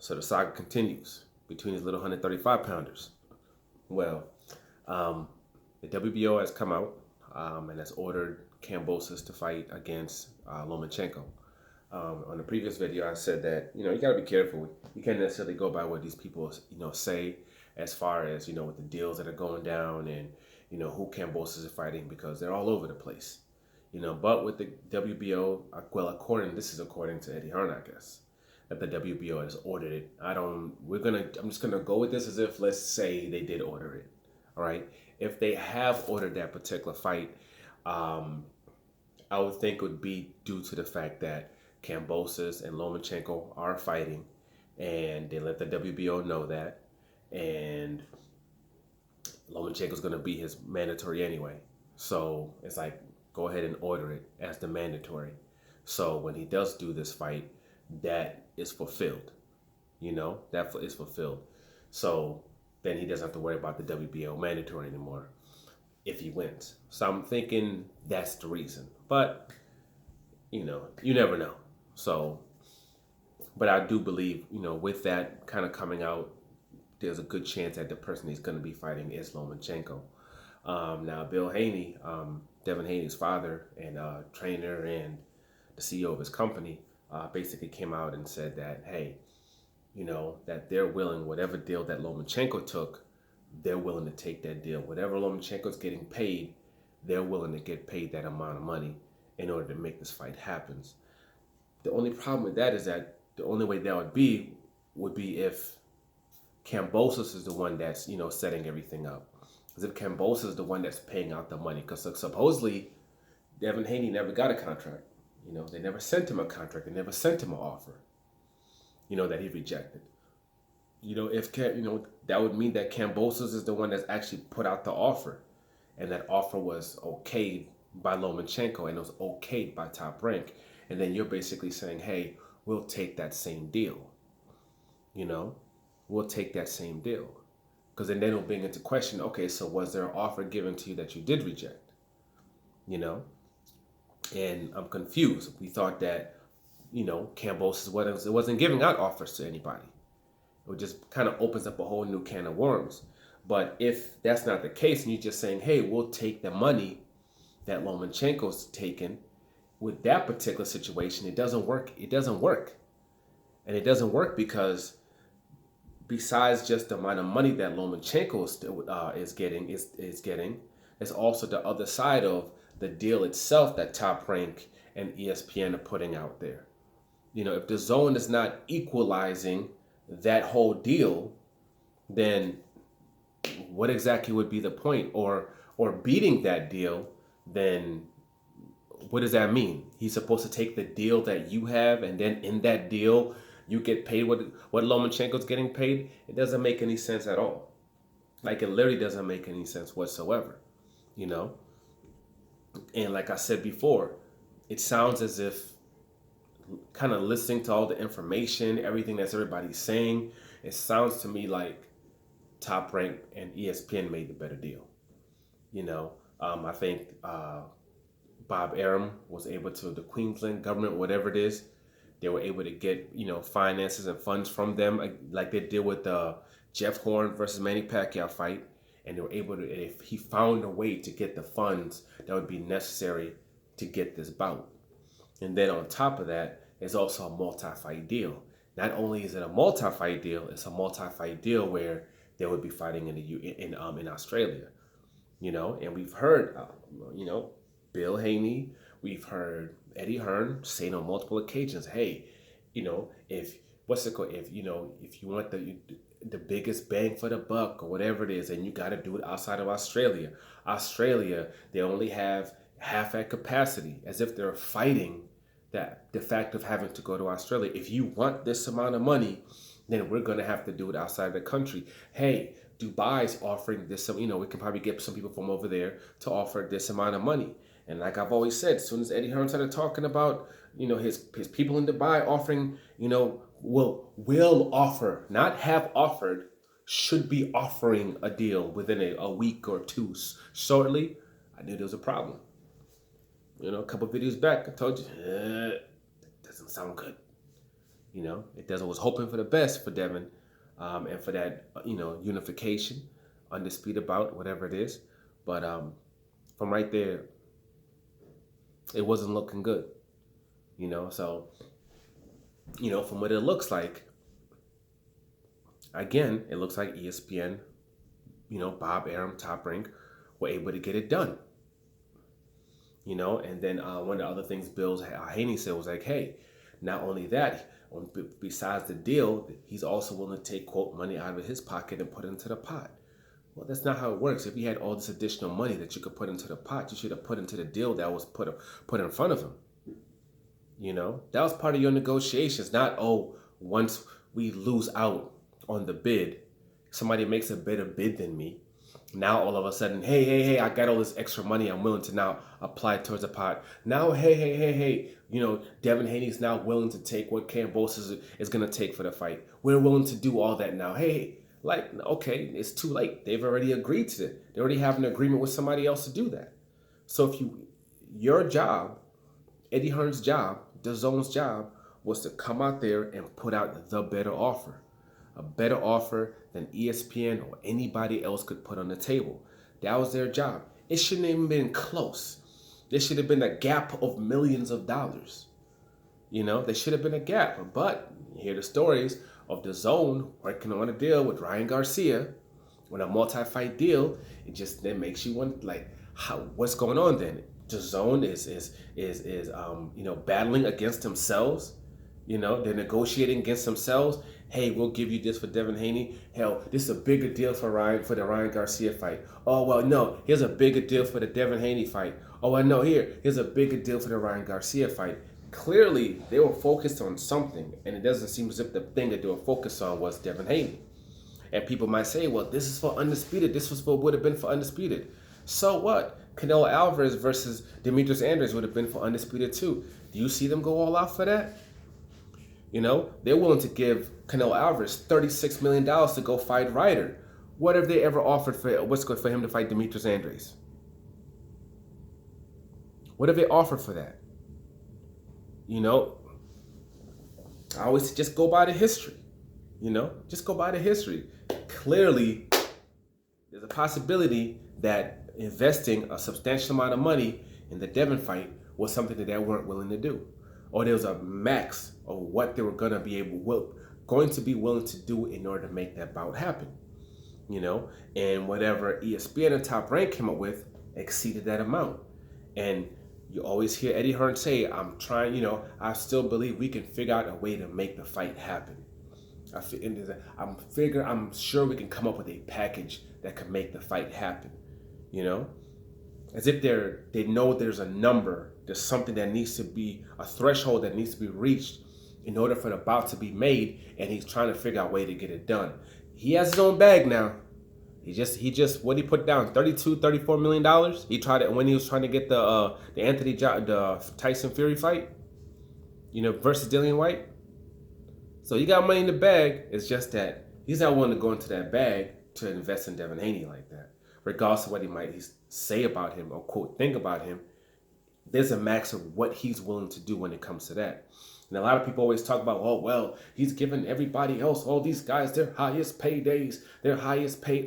So the saga continues between these little 135 pounders. Well, um, the WBO has come out and has ordered Kambosos to fight against Lomachenko. On the previous video, I said that you got to be careful. You can't necessarily go by what these people say as far as with the deals that are going down and who Kambosos is fighting because they're all over the place. But with the WBO, well, this is according to Eddie Hearn, I guess, that the WBO has ordered it. I'm just gonna go with this as if, let's say they did order it. All right. If they have ordered that particular fight, um, I would think it would be due to the fact that Kambosos and Lomachenko are fighting, and they let the WBO know that, and Lomachenko's going to be his mandatory anyway. So it's like, go ahead and order it as the mandatory. So when he does do this fight, that is fulfilled. That is fulfilled. So then he doesn't have to worry about the WBO mandatory anymore if he wins. So I'm thinking that's the reason. But, you never know. So, but I do believe, with that kind of coming out, there's a good chance that the person he's going to be fighting is Lomachenko. Now, Bill Haney, Devin Haney's father and trainer and the CEO of his company, basically came out and said that, hey, that they're willing, whatever deal that Lomachenko took, they're willing to take that deal. Whatever Lomachenko's getting paid, they're willing to get paid that amount of money in order to make this fight happen. The only problem with that is that the only way that would be if Kambosos is the one that's, setting everything up. Because if Kambosos is the one that's paying out the money, because supposedly Devin Haney never got a contract. They never sent him a contract. They never sent him an offer, that he rejected. If that would mean that Kambosos is the one that's actually put out the offer, and that offer was okayed by Lomachenko and it was okayed by Top Rank, and then you're basically saying, hey, we'll take that same deal. We'll take that same deal, because then they don't bring into question, okay, so was there an offer given to you that you did reject? And I'm confused. We thought that Kambosos wasn't giving out offers to anybody. It just kind of opens up a whole new can of worms. But if that's not the case, and you're just saying, hey, we'll take the money that Lomachenko's taken, with that particular situation, it doesn't work. It doesn't work. And it doesn't work because besides just the amount of money that Lomachenko is getting, it's also the other side of the deal itself that Top Rank and ESPN are putting out there. If the zone is not equalizing that whole deal, then what exactly would be the point? Or beating that deal, then what does that mean? He's supposed to take the deal that you have, and then in that deal, you get paid what Lomachenko's getting paid? It doesn't make any sense at all. Like, it literally doesn't make any sense whatsoever, And like I said before, it sounds as if, kind of listening to all the information, everything that's everybody's saying, it sounds to me like Top Rank and ESPN made the better deal. I think Bob Arum was able to, the Queensland government, whatever it is, they were able to get, finances and funds from them, like they did with the Jeff Horn versus Manny Pacquiao fight. And they were able to, if he found a way to get the funds that would be necessary to get this bout. And then on top of that, it's also a multi-fight deal. Not only is it a multi-fight deal, it's a multi-fight deal where they would be fighting in Australia. And we've heard, Bill Haney, we've heard Eddie Hearn saying on multiple occasions, hey, if you want the biggest bang for the buck or whatever it is, and you got to do it outside of Australia. Australia, they only have half that capacity, as if they're fighting that the fact of having to go to Australia. If you want this amount of money, then we're going to have to do it outside the country. Hey, Dubai's offering this, we can probably get some people from over there to offer this amount of money. And like I've always said, as soon as Eddie Hearn started talking about, his people in Dubai offering, will offer, not have offered, should be offering a deal within a week or two shortly, I knew there was a problem. A couple of videos back, I told you, it doesn't sound good. It was hoping for the best for Devin, and for that, unification, undisputed bout, whatever it is. But from right there, it wasn't looking good. So from what it looks like, again, it looks like ESPN, Bob Arum, Top Rank, were able to get it done. And then one of the other things Bill Haney said was like, hey, not only that, besides the deal, he's also willing to take, quote, money out of his pocket and put it into the pot. Well, that's not how it works. If he had all this additional money that you could put into the pot, you should have put into the deal that was put in front of him. That was part of your negotiations, not, once we lose out on the bid, somebody makes a better bid than me. Now all of a sudden, hey, I got all this extra money I'm willing to now apply towards the pot. Now, hey, Devin Haney's now willing to take what Kambosos is going to take for the fight. We're willing to do all that now. Hey, okay, it's too late. They've already agreed to it. They already have an agreement with somebody else to do that. So your job, Eddie Hearn's job, DAZN's job, was to come out there and put out the better offer. A better offer than ESPN or anybody else could put on the table. That was their job. It shouldn't have even been close. There should have been a gap of millions of dollars. There should have been a gap. But you hear the stories of DAZN working on a deal with Ryan Garcia, on a multi-fight deal. It makes you wonder, what's going on then? DAZN is battling against themselves. They're negotiating against themselves. Hey, we'll give you this for Devin Haney. Hell, this is a bigger deal for the Ryan Garcia fight. Oh, well, no, here's a bigger deal for the Devin Haney fight. Oh, well, no, here's a bigger deal for the Ryan Garcia fight. Clearly, they were focused on something, and it doesn't seem as if the thing that they were focused on was Devin Haney. And people might say, well, this is for Undisputed. This would have been for Undisputed. So what? Canelo Alvarez versus Demetrius Andrade would have been for Undisputed too. Do you see them go all out for that? They're willing to give Canelo Alvarez $36 million to go fight Ryder. What have they ever offered what's good for him to fight Demetrius Andrade? What have they offered for that? I always just go by the history. Just go by the history. Clearly, there's a possibility that investing a substantial amount of money in the Devin fight was something that they weren't willing to do. Or there was a max of what they were going to be willing to do in order to make that bout happen. And whatever ESPN and Top Rank came up with exceeded that amount. And you always hear Eddie Hearn say, I'm still believe we can figure out a way to make the fight happen. I'm sure we can come up with a package that can make the fight happen. As if they know there's a number, there's something that needs to be, a threshold that needs to be reached in order for the bout to be made, and he's trying to figure out a way to get it done. He has his own bag now. He just what he put down, $34 million. He tried it when he was trying to get the Tyson Fury fight, versus Dillian White. So he got money in the bag. It's just that he's not willing to go into that bag to invest in Devin Haney like that. Regardless of what he might say about him or quote think about him, there's a max of what he's willing to do when it comes to that. And a lot of people always talk about, oh, well, he's giving everybody else, all these guys, their highest paydays, their highest pay.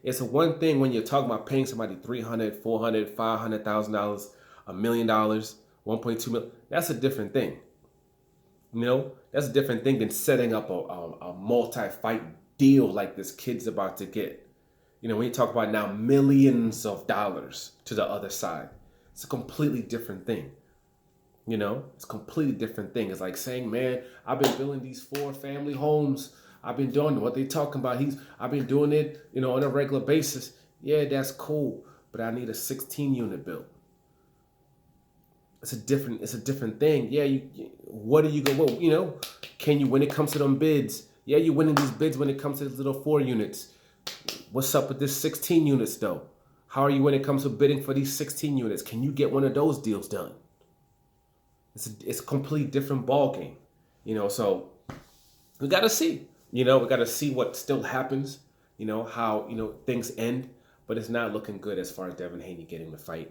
It's one thing when you're talking about paying somebody $300,000, $400,000, $500,000, $1 million, 1.2 million. That's a different thing. That's a different thing than setting up a multi-fight deal like this kid's about to get. When you talk about now millions of dollars to the other side, it's a completely different thing. It's a completely different thing. It's like saying, man, I've been building these 4 family homes. I've been doing what they talking about. I've been doing it, on a regular basis. Yeah, that's cool, but I need a 16-unit build. It's a different thing. Yeah, what are you going? Can you when it comes to them bids? Yeah, you're winning these bids when it comes to these little 4 units. What's up with this 16 units though? How are you when it comes to bidding for these 16 units? Can you get one of those deals done? It's a completely different ball game, so we got to see, we got to see what still happens, how, things end, but it's not looking good as far as Devin Haney getting the fight.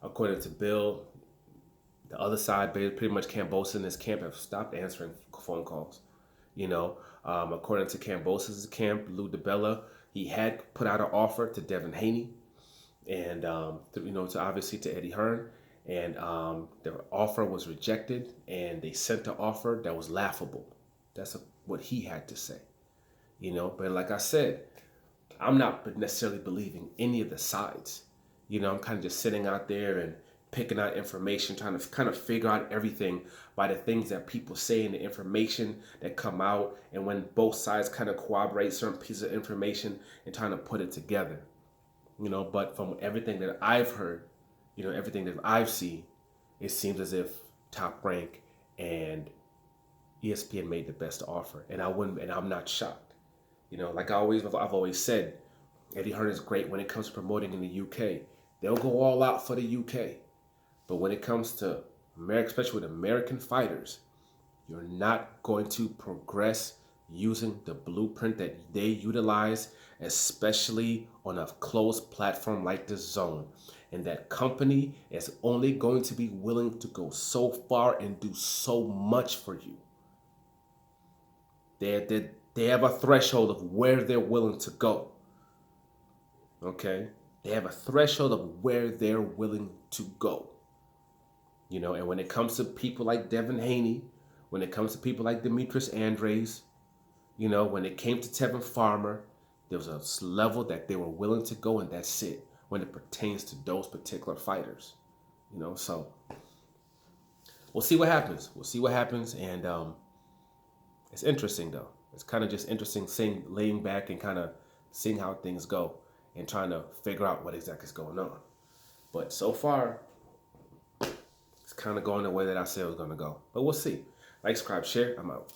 According to Bill, The other side, pretty much Kambosos and his camp have stopped answering phone calls. According to Kambosos' camp, Lou DiBella, he had put out an offer to Devin Haney, and to obviously to Eddie Hearn, and the offer was rejected, and they sent the offer that was laughable. That's what he had to say. But like I said, I'm not necessarily believing any of the sides. I'm kind of just sitting out there and picking out information, trying to kind of figure out everything by the things that people say and the information that come out, and when both sides kind of corroborate certain pieces of information and trying to put it together. But from everything that I've heard, everything that I've seen, it seems as if Top Rank and ESPN made the best offer, and I'm not shocked. I've always said, Eddie Hearn is great when it comes to promoting in the UK. They'll go all out for the UK. But when it comes to America, especially with American fighters, you're not going to progress using the blueprint that they utilize, especially on a closed platform like the Zone. And that company is only going to be willing to go so far and do so much for you. They have a threshold of where they're willing to go. Okay? They have a threshold of where they're willing to go. And when it comes to people like Devin Haney, when it comes to people like Demetrius Andres, when it came to Tevin Farmer, there was a level that they were willing to go, and that's it when it pertains to those particular fighters. So we'll see what happens. And it's interesting, though. It's kind of just interesting laying back and kind of seeing how things go and trying to figure out what exactly is going on. But so far, it's kind of going the way that I said it was going to go. But we'll see. Like, subscribe, share. I'm out.